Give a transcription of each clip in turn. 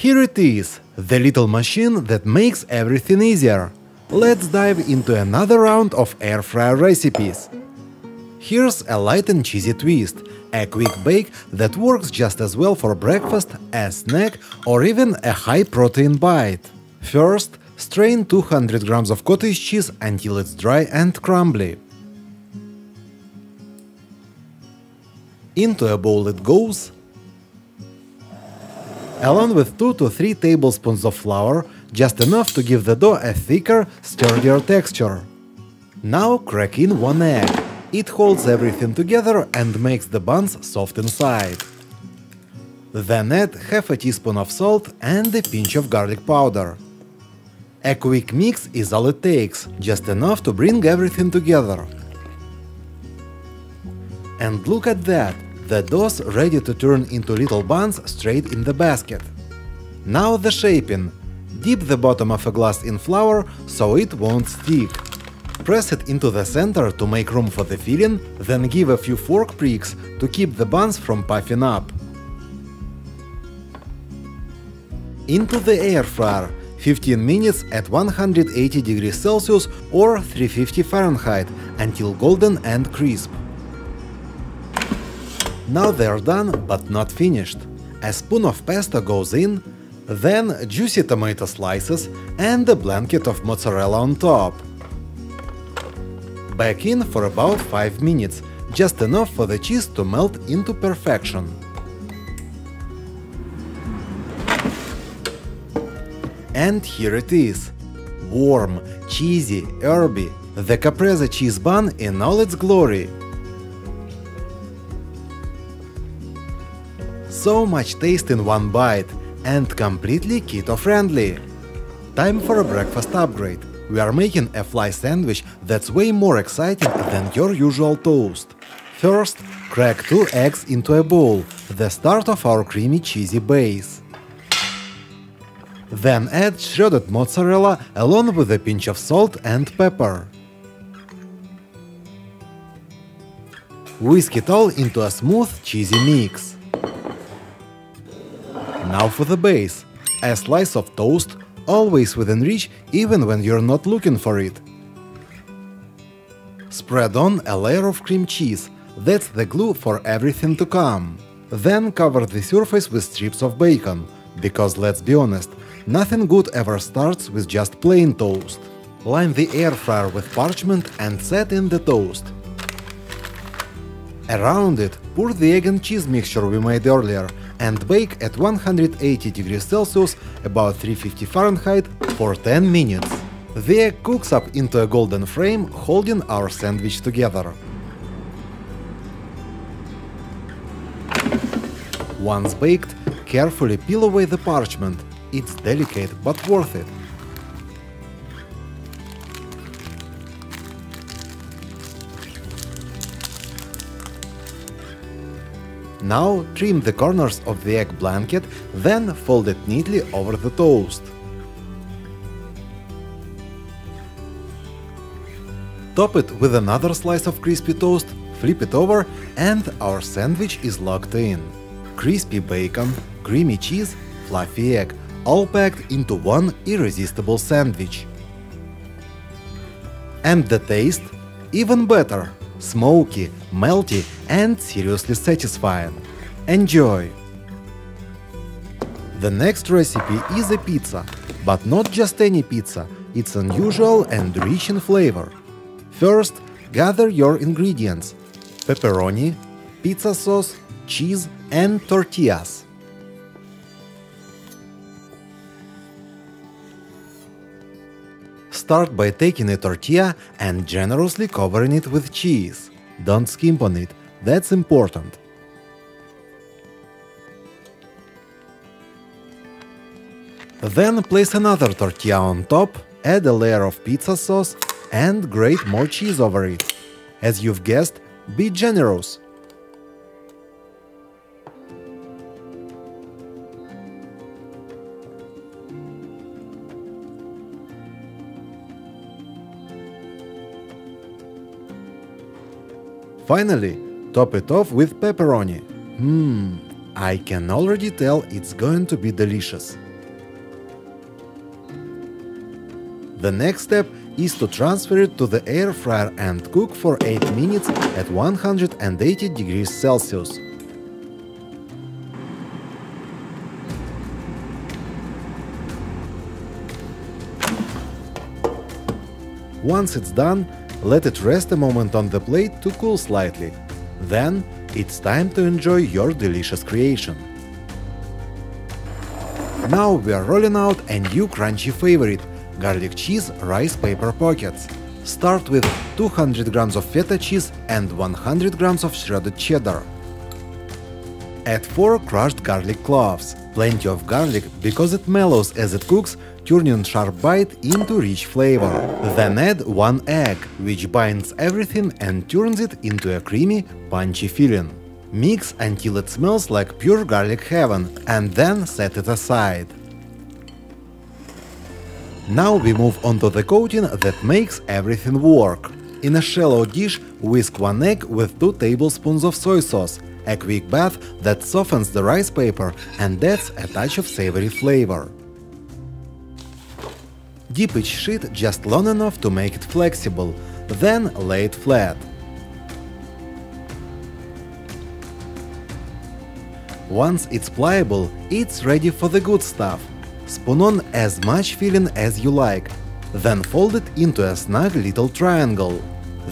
Here it is, the little machine that makes everything easier. Let's dive into another round of air fryer recipes. Here's a light and cheesy twist, a quick bake that works just as well for breakfast, a snack, or even a high-protein bite. First, strain 200 grams of cottage cheese until it's dry and crumbly. Into a bowl it goes, along with 2 to 3 tablespoons of flour, just enough to give the dough a thicker, sturdier texture. Now crack in 1 egg. It holds everything together and makes the buns soft inside. Then add half a teaspoon of salt and a pinch of garlic powder. A quick mix is all it takes, just enough to bring everything together. And look at that! The dough's ready to turn into little buns straight in the basket. Now the shaping. Dip the bottom of a glass in flour so it won't stick. Press it into the center to make room for the filling, then give a few fork pricks to keep the buns from puffing up. Into the air fryer, 15 minutes at 180 degrees Celsius or 350 Fahrenheit until golden and crisp. Now they're done, but not finished. A spoon of pesto goes in, then juicy tomato slices and a blanket of mozzarella on top. Bake in for about 5 minutes, just enough for the cheese to melt into perfection. And here it is. Warm, cheesy, herby, the Caprese cheese bun in all its glory. So much taste in one bite, and completely keto-friendly. Time for a breakfast upgrade. We are making a fly sandwich that's way more exciting than your usual toast. First, crack 2 eggs into a bowl, the start of our creamy cheesy base. Then add shredded mozzarella along with a pinch of salt and pepper. Whisk it all into a smooth, cheesy mix. Now for the base. A slice of toast, always within reach even when you're not looking for it. Spread on a layer of cream cheese, that's the glue for everything to come. Then cover the surface with strips of bacon, because let's be honest, nothing good ever starts with just plain toast. Line the air fryer with parchment and set in the toast. Around it, pour the egg and cheese mixture we made earlier and bake at 180 degrees Celsius, about 350 Fahrenheit, for 10 minutes. The egg cooks up into a golden frame, holding our sandwich together. Once baked, carefully peel away the parchment. It's delicate but worth it. Now trim the corners of the egg blanket, then fold it neatly over the toast. Top it with another slice of crispy toast, flip it over, and our sandwich is locked in. Crispy bacon, creamy cheese, fluffy egg, all packed into one irresistible sandwich. And the taste? Even better! Smoky, melty, and seriously satisfying. Enjoy! The next recipe is a pizza, but not just any pizza, it's unusual and rich in flavor. First, gather your ingredients: pepperoni, pizza sauce, cheese, and tortillas. Start by taking a tortilla and generously covering it with cheese. Don't skimp on it, that's important. Then place another tortilla on top, add a layer of pizza sauce, and grate more cheese over it. As you've guessed, be generous. Finally, top it off with pepperoni. I can already tell it's going to be delicious. The next step is to transfer it to the air fryer and cook for 8 minutes at 180 degrees Celsius. Once it's done, let it rest a moment on the plate to cool slightly. Then it's time to enjoy your delicious creation. Now we are rolling out a new crunchy favorite – garlic cheese rice paper pockets. Start with 200 grams of feta cheese and 100 grams of shredded cheddar. Add 4 crushed garlic cloves. Plenty of garlic because it mellows as it cooks, turning sharp bite into rich flavor. Then add 1 egg, which binds everything and turns it into a creamy, punchy filling. Mix until it smells like pure garlic heaven, and then set it aside. Now we move on to the coating that makes everything work. In a shallow dish, whisk 1 egg with 2 tablespoons of soy sauce, a quick bath that softens the rice paper and adds a touch of savory flavor. Dip each sheet just long enough to make it flexible, then lay it flat. Once it's pliable, it's ready for the good stuff. Spoon on as much filling as you like, then fold it into a snug little triangle.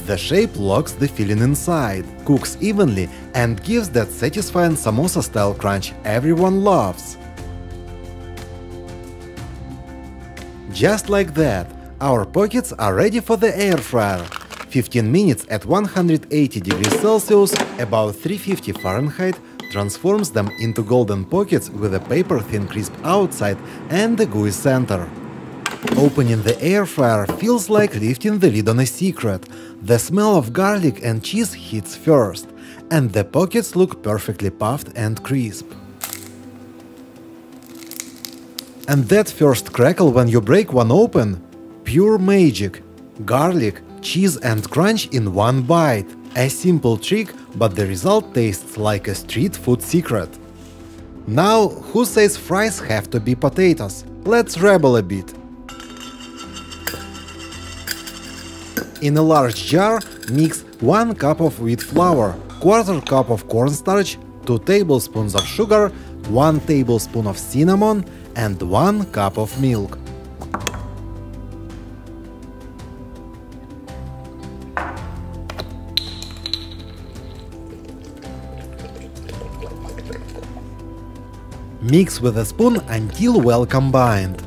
The shape locks the filling inside, cooks evenly, and gives that satisfying samosa-style crunch everyone loves. Just like that, our pockets are ready for the air fryer. 15 minutes at 180 degrees Celsius, about 350 Fahrenheit, transforms them into golden pockets with a paper-thin crisp outside and a gooey center. Opening the air fryer feels like lifting the lid on a secret. The smell of garlic and cheese hits first, and the pockets look perfectly puffed and crisp. And that first crackle when you break one open? Pure magic! Garlic, cheese and crunch in one bite. A simple trick, but the result tastes like a street food secret. Now, who says fries have to be potatoes? Let's rebel a bit. In a large jar, mix 1 cup of wheat flour, 1/4 cup of cornstarch, 2 tablespoons of sugar, 1 tablespoon of cinnamon, and 1 cup of milk. Mix with a spoon until well combined.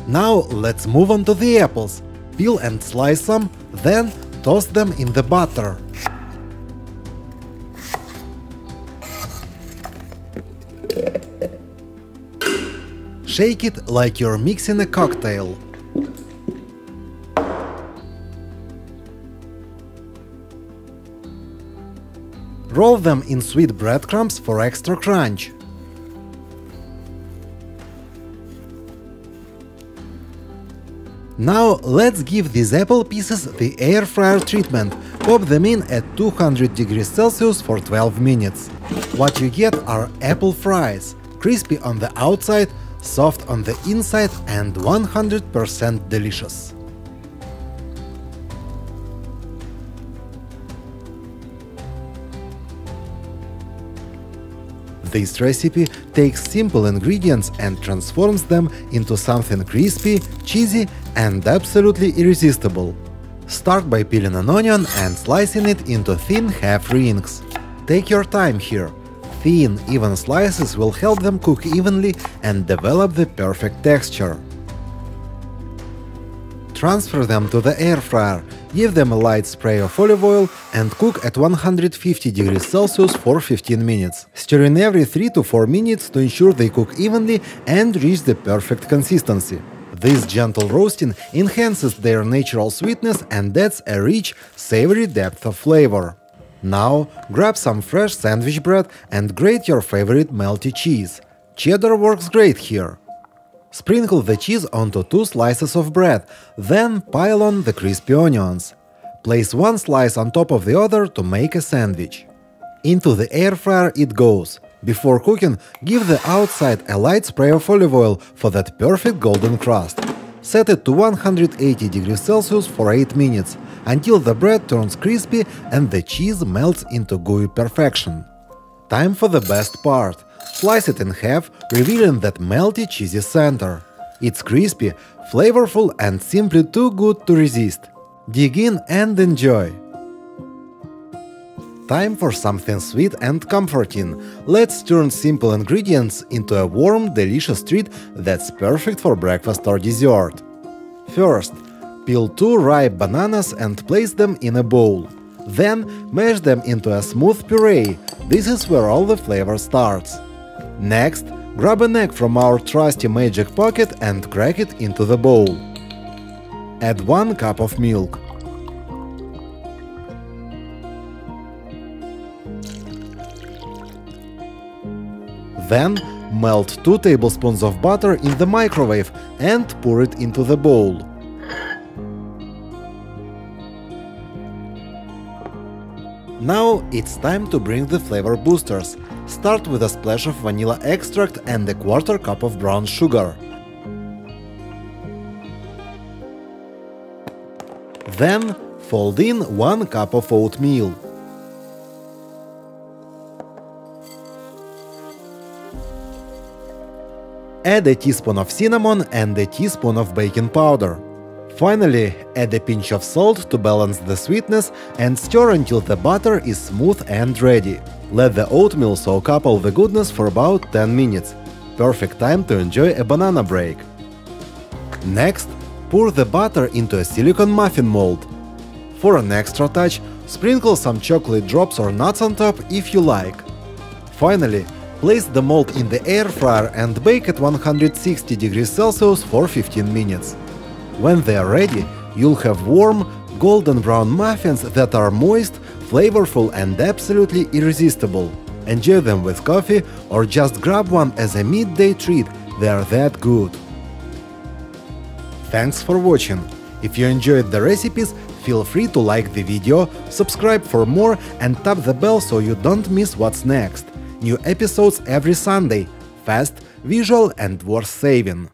Now let's move on to the apples. Peel and slice them, then toss them in the butter. Shake it like you're mixing a cocktail. Roll them in sweet breadcrumbs for extra crunch. Now let's give these apple pieces the air fryer treatment. Pop them in at 200 degrees Celsius for 12 minutes. What you get are apple fries, crispy on the outside, soft on the inside and 100% delicious. This recipe takes simple ingredients and transforms them into something crispy, cheesy and absolutely irresistible. Start by peeling an onion and slicing it into thin half rings. Take your time here. Thin, even slices will help them cook evenly and develop the perfect texture. Transfer them to the air fryer, give them a light spray of olive oil and cook at 150 degrees Celsius for 15 minutes, stirring every 3 to 4 minutes to ensure they cook evenly and reach the perfect consistency. This gentle roasting enhances their natural sweetness and adds a rich, savory depth of flavor. Now, grab some fresh sandwich bread and grate your favorite melty cheese. Cheddar works great here. Sprinkle the cheese onto 2 slices of bread, then pile on the crispy onions. Place 1 slice on top of the other to make a sandwich. Into the air fryer it goes. Before cooking, give the outside a light spray of olive oil for that perfect golden crust. Set it to 180 degrees Celsius for 8 minutes, until the bread turns crispy and the cheese melts into gooey perfection. Time for the best part. Slice it in half, revealing that melty cheesy center. It's crispy, flavorful and simply too good to resist. Dig in and enjoy! Time for something sweet and comforting. Let's turn simple ingredients into a warm, delicious treat that's perfect for breakfast or dessert. First, peel 2 ripe bananas and place them in a bowl. Then, mash them into a smooth puree. This is where all the flavor starts. Next, grab an egg from our trusty magic pocket and crack it into the bowl. Add 1 cup of milk. Then, melt 2 tablespoons of butter in the microwave and pour it into the bowl. Now it's time to bring the flavor boosters. Start with a splash of vanilla extract and a 1/4 cup of brown sugar. Then fold in 1 cup of oatmeal. Add a teaspoon of cinnamon and a teaspoon of baking powder. Finally, add a pinch of salt to balance the sweetness and stir until the butter is smooth and ready. Let the oatmeal soak up all the goodness for about 10 minutes. Perfect time to enjoy a banana break. Next, pour the butter into a silicone muffin mold. For an extra touch, sprinkle some chocolate drops or nuts on top if you like. Finally, place the mold in the air fryer and bake at 160 degrees Celsius for 15 minutes. When they are ready, you'll have warm, golden brown muffins that are moist, flavorful and absolutely irresistible. Enjoy them with coffee or just grab one as a midday treat, they are that good. Thanks for watching. If you enjoyed the recipes, feel free to like the video, subscribe for more and tap the bell so you don't miss what's next. New episodes every Sunday. Fast, visual and worth saving.